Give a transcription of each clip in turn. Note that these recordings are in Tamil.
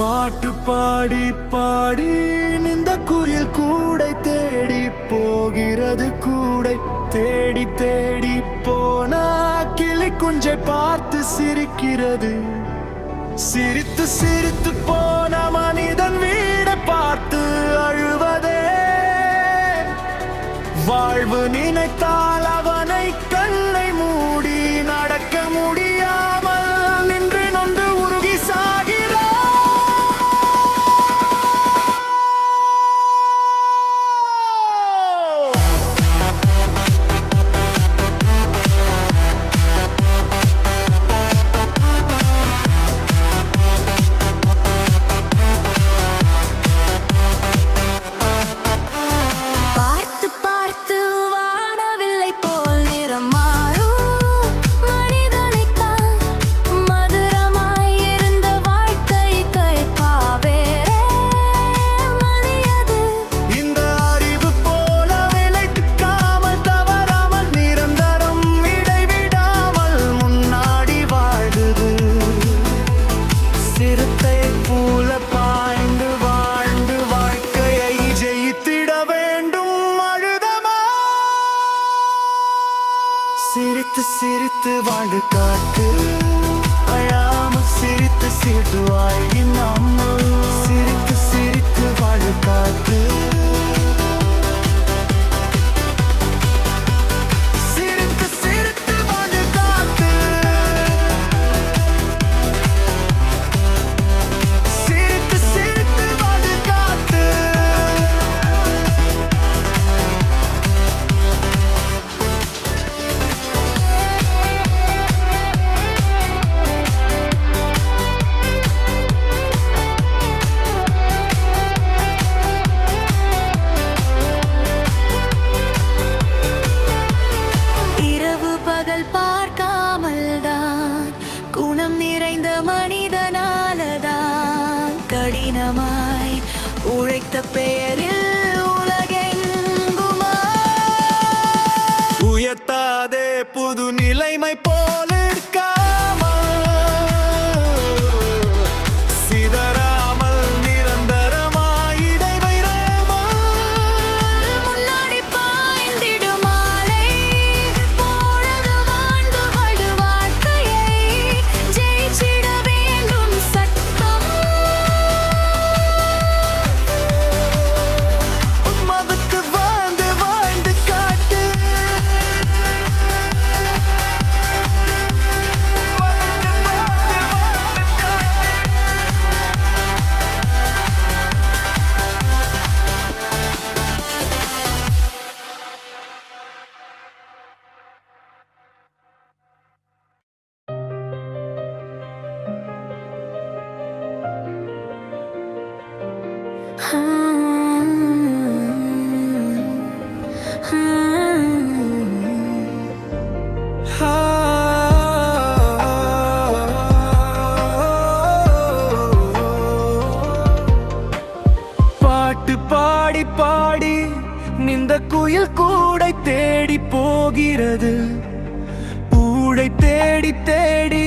பாட்டு பாடி பாடி இந்த குயில் கூடை தேடி போகிறது. கூடை தேடி தேடி போனா கிளி குஞ்சை பார்த்து சிரிக்கிறது. சிரித்து சிரித்து போன மனிதன் வீடை பார்த்து அழுவதே. வாழ்வு நினைத்தால் அவனை கண்ணை மூடி நடக்க முடியாமல் நின்று நொந்து உருகி சாகிறான். சிரித்து சிரித்து வாழு காட்டு அழாமல் சிரித்து சிரித்து வாழ்கி நம்ம. சிரித்து சிரித்து வாழு காட்டு சிரித்து சிரித்து வாழு காட்டு சிரித்து சிரித்து வாழு காட்டு. குணம் நிறைந்த மனிதனாலதான் கடினமாய் உழைத்த பெயரில் உலகெங்குமா உயர்த்தாதே புது நிலைமை போல இருக்காமல் சிதறாமல் நிரந்தரமாய் இடைவைராமல் முன்னாடி பாய்ந்திடும் மாலை போனது வாழ்ந்து வாழு வாழ்க்கையை ஜெயிச்சிட வேண்டும் சட்டம். மதத்து வாழ்ந்து வாழ்ந்து காட்டு பாட்டு பாடி பாடி நின்ற குயில் கூடை தேடி போகிறது. ஊழை தேடி தேடி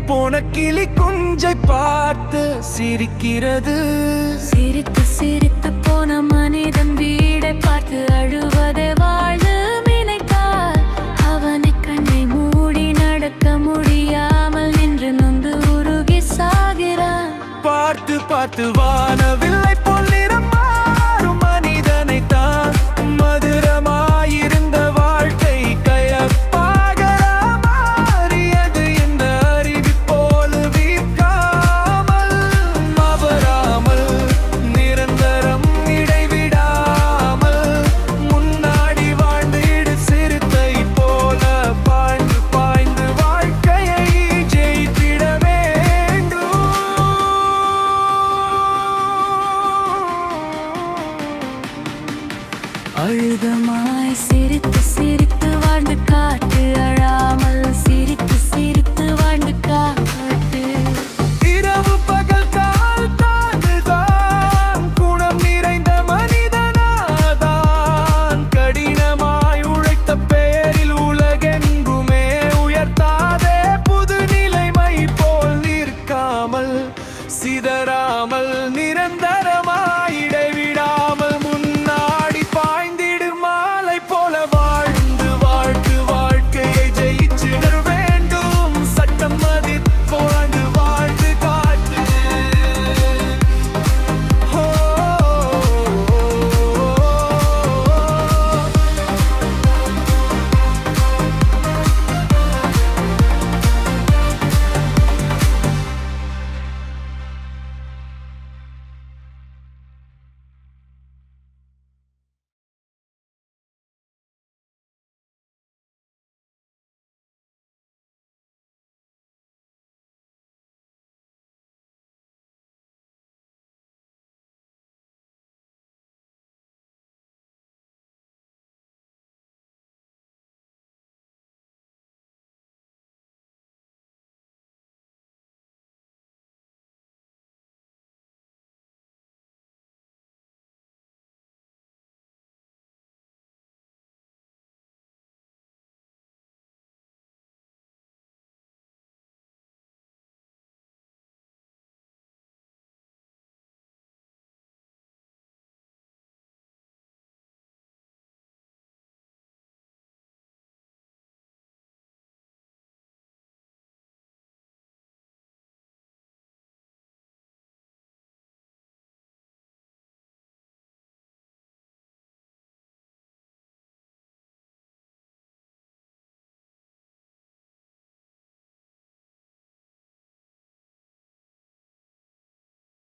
போன கிளி குஞ்சை பார்த்து சிரிக்கிறது. சிரித்து சிரித்து போன மனிதன் வீடை பார்த்து அழுவதே.